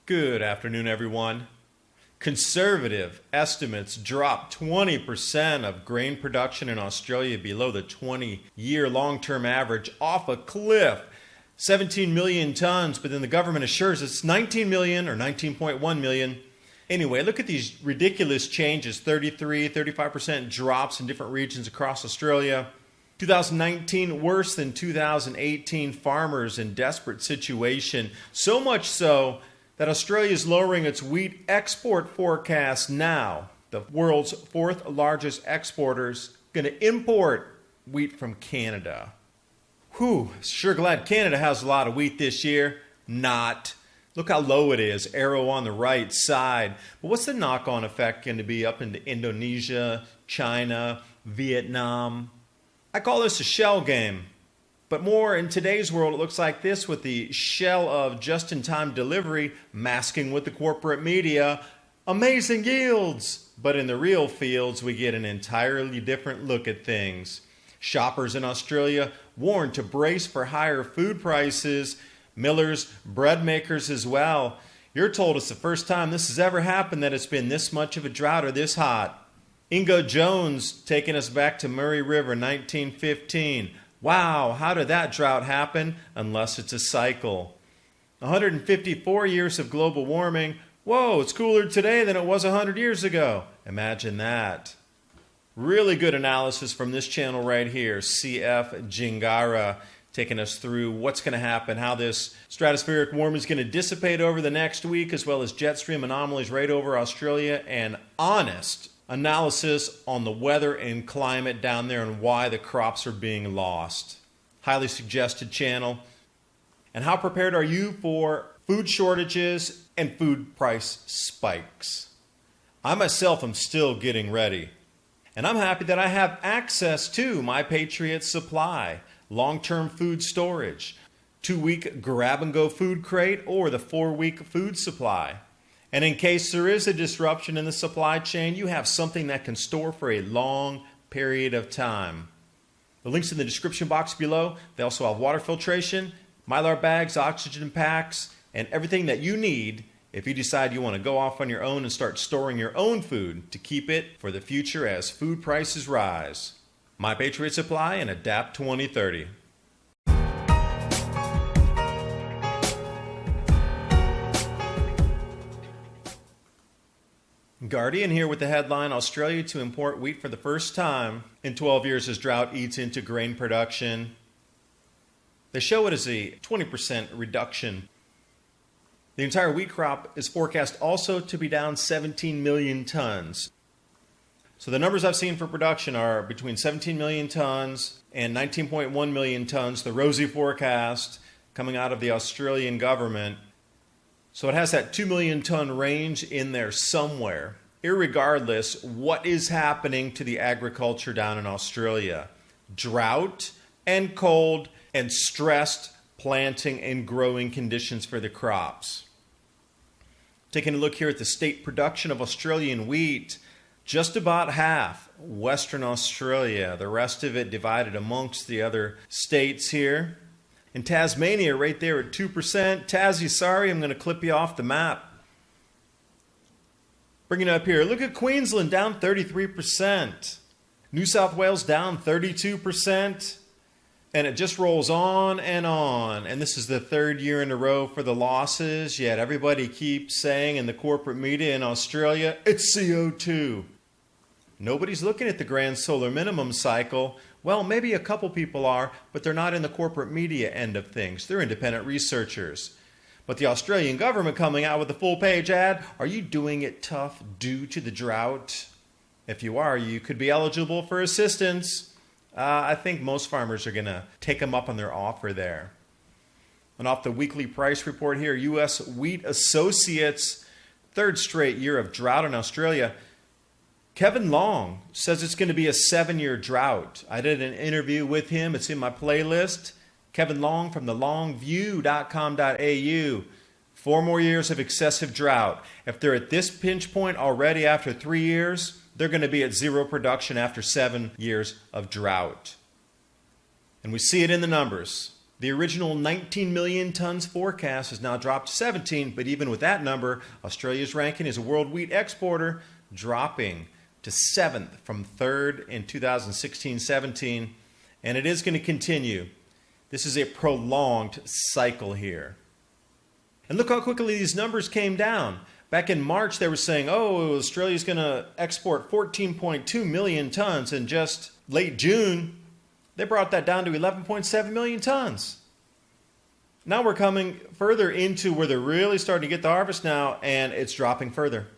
Good afternoon, everyone. Conservative estimates drop 20% of grain production in Australia below the 20-year long-term average off a cliff. 17 million tons, but then the government assures it's 19 million or 19.1 million. Anyway, look at these ridiculous changes, 35% drops in different regions across Australia. 2019 worse than 2018, farmers in desperate situation. So much so that Australia is lowering its wheat export forecast now. The world's fourth largest exporters going to import wheat from Canada. Whew, sure glad Canada has a lot of wheat this year. Not. Look how low it is, arrow on the right side. But what's the knock-on effect going to be up into Indonesia, China, Vietnam? I call this a shell game. But more in today's world, it looks like this with the shell of just-in-time delivery masking with the corporate media. Amazing yields! But in the real fields, we get an entirely different look at things. Shoppers in Australia warned to brace for higher food prices. Millers, bread makers as well. You're told it's the first time this has ever happened that it's been this much of a drought or this hot. Ingo Jones taking us back to Murray River, 1915. Wow, how did that drought happen? Unless it's a cycle. 154 years of global warming. Whoa, it's cooler today than it was 100 years ago. Imagine that. Really good analysis from this channel right here, CF Jingara, taking us through what's going to happen, how this stratospheric warming is going to dissipate over the next week, as well as jet stream anomalies right over Australia, and honest analysis on the weather and climate down there and why the crops are being lost. Highly suggested channel. And how prepared are you for food shortages and food price spikes? I myself am still getting ready. And I'm happy that I have access to my Patriot Supply, long-term food storage, 2-week grab-and-go food crate, or the 4-week food supply. And in case there is a disruption in the supply chain, you have something that can store for a long period of time. The link's in the description box below. They also have water filtration, Mylar bags, oxygen packs, and everything that you need if you decide you want to go off on your own and start storing your own food to keep it for the future as food prices rise. My Patriot Supply and Adapt 2030. Guardian here with the headline, Australia to import wheat for the first time in 12 years as drought eats into grain production. They show it as a 20% reduction. The entire wheat crop is forecast also to be down 17 million tons. So the numbers I've seen for production are between 17 million tons and 19.1 million tons, the rosy forecast coming out of the Australian government. So it has that 2 million ton range in there somewhere, irregardless what is happening to the agriculture down in Australia. Drought and cold and stressed planting and growing conditions for the crops. Taking a look here at the state production of Australian wheat, just about half Western Australia, the rest of it divided amongst the other states here. In Tasmania, right there at 2%. Tassie, sorry, I'm going to clip you off the map. Bringing it up here, look at Queensland, down 33%. New South Wales, down 32%. And it just rolls on. And this is the third year in a row for the losses, yet everybody keeps saying in the corporate media in Australia, it's CO2. Nobody's looking at the grand solar minimum cycle. Well, maybe a couple people are, but they're not in the corporate media end of things. They're independent researchers. But the Australian government coming out with a full-page ad, are you doing it tough due to the drought? If you are, you could be eligible for assistance. I think most farmers are going to take them up on their offer there. And off the weekly price report here, U.S. Wheat Associates, third straight year of drought in Australia. Kevin Long says it's going to be a 7-year drought. I did an interview with him. It's in my playlist. Kevin Long from thelongview.com.au. 4 more years of excessive drought. If they're at this pinch point already after 3 years, they're going to be at zero production after 7 years of drought. And we see it in the numbers. The original 19 million tons forecast has now dropped to 17, but even with that number, Australia's ranking as a world wheat exporter dropping to 7th from 3rd in 2016-17, and it is going to continue. This is a prolonged cycle here. And look how quickly these numbers came down. Back in March, they were saying, oh, Australia's going to export 14.2 million tons, and just late June, they brought that down to 11.7 million tons. Now we're coming further into where they're really starting to get the harvest now, and it's dropping further.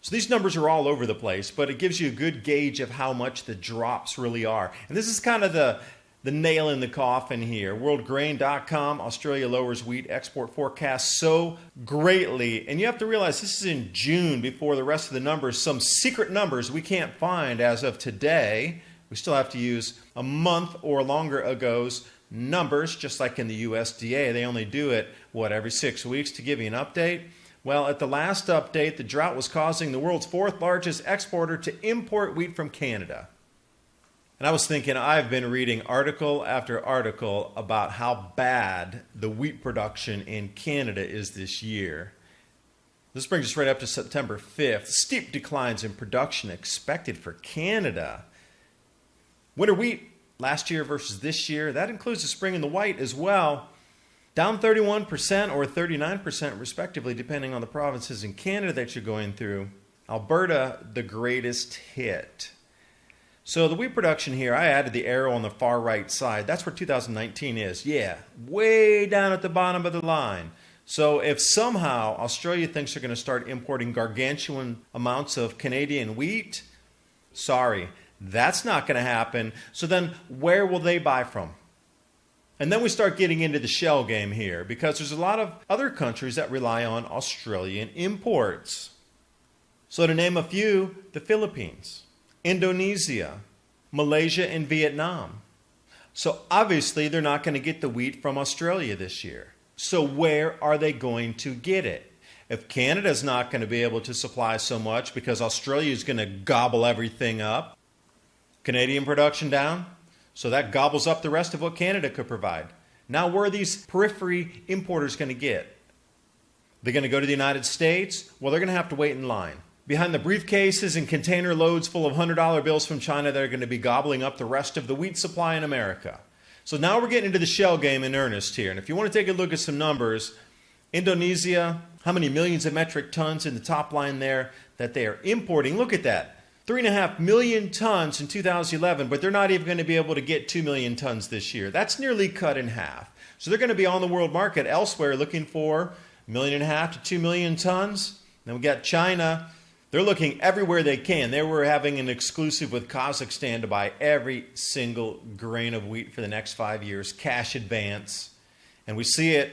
So these numbers are all over the place, but it gives you a good gauge of how much the drops really are. And this is kind of the nail in the coffin here. WorldGrain.com, Australia lowers wheat export forecast so greatly. And you have to realize this is in June before the rest of the numbers, some secret numbers we can't find as of today. We still have to use a month or longer ago's numbers, just like in the USDA. They only do it, every 6 weeks to give you an update? Well, at the last update, the drought was causing the world's 4th largest exporter to import wheat from Canada. And I was thinking, I've been reading article after article about how bad the wheat production in Canada is this year. This brings us right up to September 5th. Steep declines in production expected for Canada. Winter wheat last year versus this year, that includes the spring and the white as well. Down 31% or 39% respectively, depending on the provinces in Canada that you're going through. Alberta, the greatest hit. So the wheat production here, I added the arrow on the far right side. That's where 2019 is. Yeah, way down at the bottom of the line. So if somehow Australia thinks they're going to start importing gargantuan amounts of Canadian wheat, sorry, that's not going to happen. So then where will they buy from? And then we start getting into the shell game here, because there's a lot of other countries that rely on Australian imports. So to name a few, the Philippines, Indonesia, Malaysia, and Vietnam. So obviously they're not going to get the wheat from Australia this year. So where are they going to get it? If Canada's not going to be able to supply so much because Australia is going to gobble everything up, Canadian production down, so that gobbles up the rest of what Canada could provide. Now where are these periphery importers going to get? They're going to go to the United States? Well, they're going to have to wait in line. Behind the briefcases and container loads full of $100 bills from China that are going to be gobbling up the rest of the wheat supply in America. So now we're getting into the shell game in earnest here. And if you want to take a look at some numbers, Indonesia, how many millions of metric tons in the top line there that they are importing? Look at that. 3.5 million tons in 2011, but they're not even going to be able to get 2 million tons this year. That's nearly cut in half. So they're going to be on the world market elsewhere looking for 1.5 million to 2 million tons. Then we got China. They're looking everywhere they can. They were having an exclusive with Kazakhstan to buy every single grain of wheat for the next 5 years, cash advance. And we see it,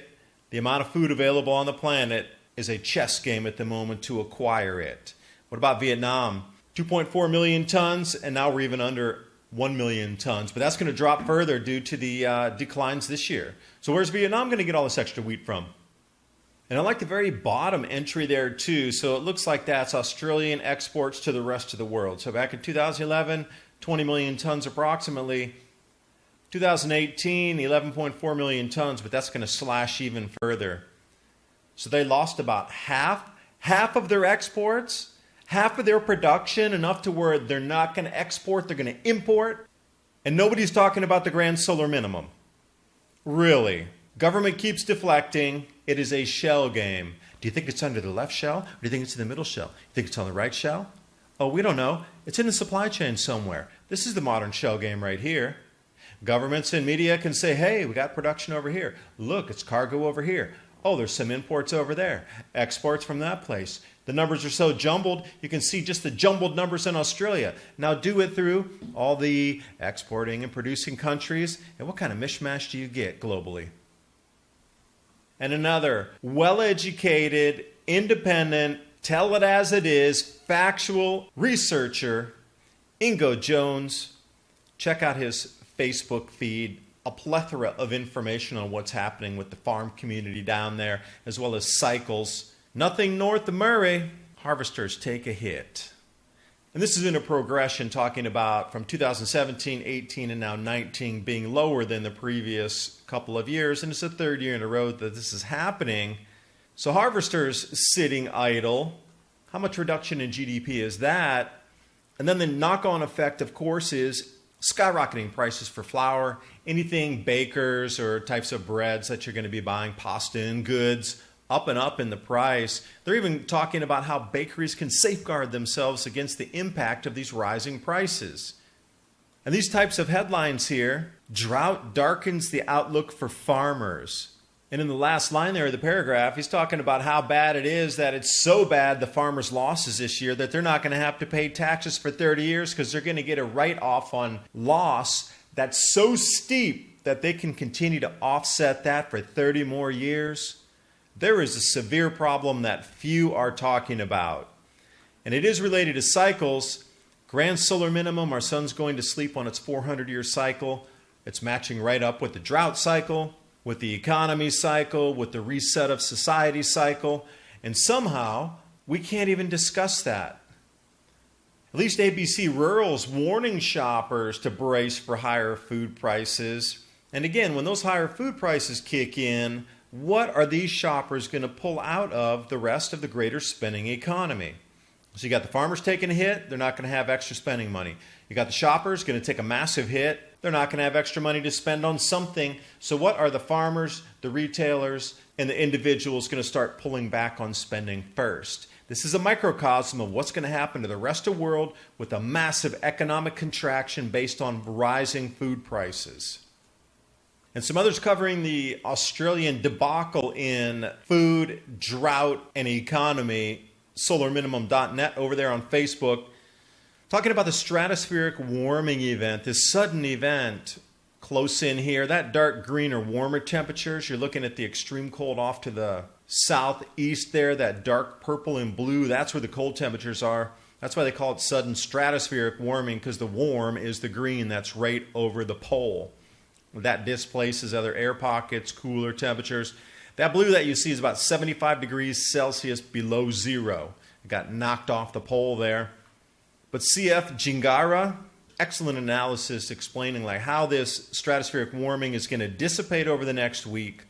the amount of food available on the planet is a chess game at the moment to acquire it. What about Vietnam? 2.4 million tons, and now we're even under 1 million tons. But that's going to drop further due to the declines this year. So where's Vietnam going to get all this extra wheat from? And I like the very bottom entry there too. So it looks like that's Australian exports to the rest of the world. So back in 2011, 20 million tons approximately. 2018, 11.4 million tons, but that's going to slash even further. So they lost about half of their exports, half of their production, enough to where they're not going to export, they're going to import. And nobody's talking about the grand solar minimum. Really. Government keeps deflecting. It is a shell game. Do you think it's under the left shell? Or do you think it's in the middle shell? You think it's on the right shell? Oh, we don't know. It's in the supply chain somewhere. This is the modern shell game right here. Governments and media can say, hey, we got production over here. Look, it's cargo over here. Oh, there's some imports over there. Exports from that place. The numbers are so jumbled, you can see just the jumbled numbers in Australia. Now do it through all the exporting and producing countries, and what kind of mishmash do you get globally? And another well-educated, independent, tell it as it is, factual researcher, Ingo Jones. Check out his Facebook feed. A plethora of information on what's happening with the farm community down there, as well as cycles. Nothing north of Murray. Harvesters take a hit. And this is in a progression talking about from 2017, 18, and now 19 being lower than the previous couple of years. And it's the third year in a row that this is happening. So harvesters sitting idle. How much reduction in GDP is that? And then the knock-on effect, of course, is skyrocketing prices for flour, anything bakers or types of breads that you're going to be buying, pasta and goods, up and up in the price. They're even talking about how bakeries can safeguard themselves against the impact of these rising prices. And these types of headlines here, drought darkens the outlook for farmers. And in the last line there of the paragraph, he's talking about how bad it is, that it's so bad the farmers' losses this year that they're not going to have to pay taxes for 30 years because they're going to get a write-off on loss that's so steep that they can continue to offset that for 30 more years. There is a severe problem that few are talking about. And it is related to cycles. Grand solar minimum, our sun's going to sleep on its 400-year cycle. It's matching right up with the drought cycle, with the economy cycle, with the reset of society cycle. And somehow, we can't even discuss that. At least ABC Rural's warning shoppers to brace for higher food prices. And again, when those higher food prices kick in, what are these shoppers going to pull out of the rest of the greater spending economy? So you got the farmers taking a hit, they're not going to have extra spending money. You got the shoppers going to take a massive hit, they're not going to have extra money to spend on something. So what are the farmers, the retailers, and the individuals going to start pulling back on spending first? This is a microcosm of what's going to happen to the rest of the world with a massive economic contraction based on rising food prices. And some others covering the Australian debacle in food, drought, and economy, solarminimum.net over there on Facebook, talking about the stratospheric warming event, this sudden event close in here. That dark green are warmer temperatures. You're looking at the extreme cold off to the southeast there, that dark purple and blue. That's where the cold temperatures are. That's why they call it sudden stratospheric warming, because the warm is the green that's right over the pole. That displaces other air pockets, cooler temperatures. That blue that you see is about 75 degrees Celsius below zero. It got knocked off the pole there. But C.F. Gingara, excellent analysis explaining like how this stratospheric warming is going to dissipate over the next week.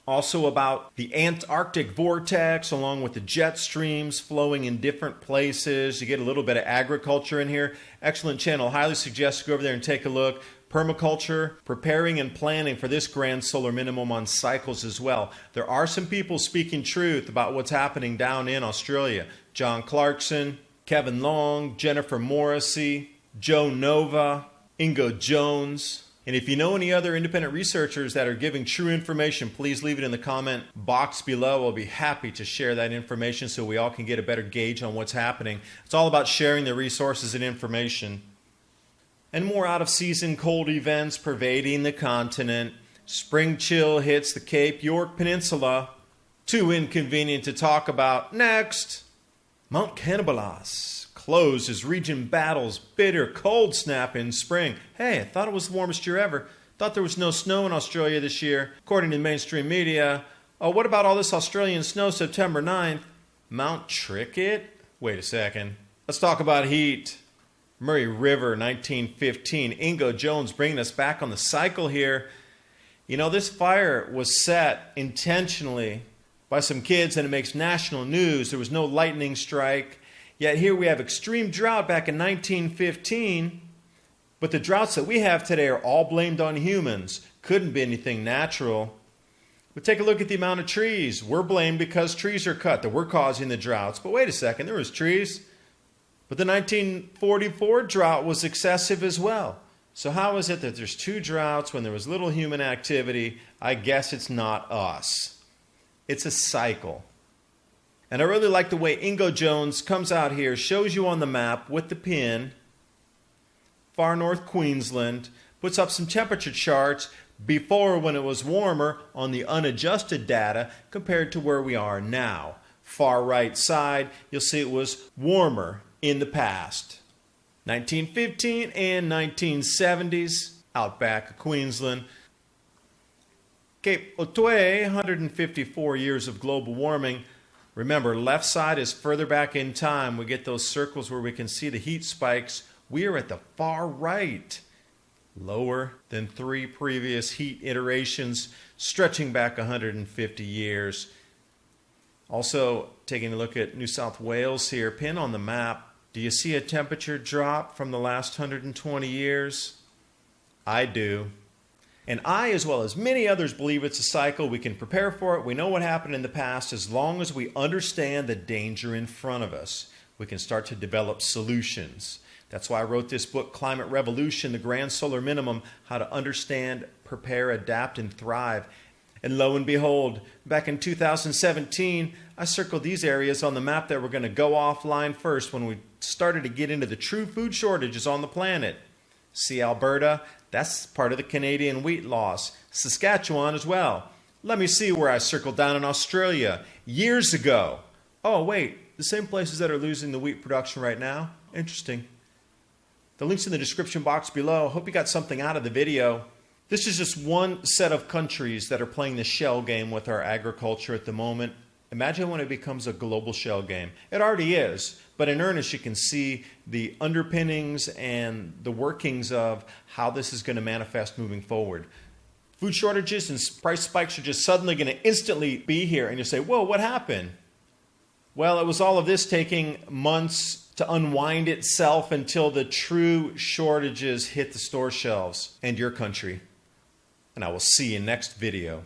Also about the Antarctic vortex along with the jet streams flowing in different places. You get a little bit of agriculture in here. Excellent channel. Highly suggest you go over there and take a look. Permaculture, preparing and planning for this grand solar minimum on cycles as well. There are some people speaking truth about what's happening down in Australia. John Clarkson, Kevin Long, Jennifer Morrissey, Joe Nova, Ingo Jones. And if you know any other independent researchers that are giving true information, please leave it in the comment box below. I'll be happy to share that information so we all can get a better gauge on what's happening. It's all about sharing the resources and information. And more out-of-season cold events pervading the continent. Spring chill hits the Cape York Peninsula. Too inconvenient to talk about. Next, Mount Cannibales closed as region battles bitter cold snap in spring. Hey, I thought it was the warmest year ever. Thought there was no snow in Australia this year, according to mainstream media. Oh, what about all this Australian snow September 9th? Mount Tricket? Wait a second. Let's talk about heat. Murray River, 1915. Ingo Jones bringing us back on the cycle here. You know, this fire was set intentionally by some kids and it makes national news. There was no lightning strike. Yet here we have extreme drought back in 1915. But the droughts that we have today are all blamed on humans. Couldn't be anything natural. But take a look at the amount of trees. We're blamed because trees are cut, that we're causing the droughts. But wait a second, there was trees. But the 1944 drought was excessive as well. So how is it that there's two droughts when there was little human activity? I guess it's not us. It's a cycle. And I really like the way Ingo Jones comes out here, shows you on the map with the pin, far north Queensland, puts up some temperature charts before when it was warmer on the unadjusted data compared to where we are now. Far right side, you'll see it was warmer in the past. 1915 and 1970s, outback of Queensland. Cape Otway, 154 years of global warming. Remember, left side is further back in time. We get those circles where we can see the heat spikes. We are at the far right, lower than 3 previous heat iterations, stretching back 150 years. Also, taking a look at New South Wales here, pin on the map. Do you see a temperature drop from the last 120 years? I do. And I, as well as many others, believe it's a cycle. We can prepare for it. We know what happened in the past. As long as we understand the danger in front of us, we can start to develop solutions. That's why I wrote this book, Climate Revolution, The Grand Solar Minimum, How to Understand, Prepare, Adapt, and Thrive. And lo and behold, back in 2017, I circled these areas on the map that were going to go offline first when we started to get into the true food shortages on the planet. See Alberta? That's part of the Canadian wheat loss. Saskatchewan as well. Let me see where I circled down in Australia years ago. Oh, wait, the same places that are losing the wheat production right now? Interesting. The link's in the description box below. Hope you got something out of the video. This is just one set of countries that are playing the shell game with our agriculture at the moment. Imagine when it becomes a global shell game. It already is, but in earnest you can see the underpinnings and the workings of how this is going to manifest moving forward. Food shortages and price spikes are just suddenly going to instantly be here, and you say, whoa, what happened? Well, it was all of this taking months to unwind itself until the true shortages hit the store shelves and your country. And I will see you next video.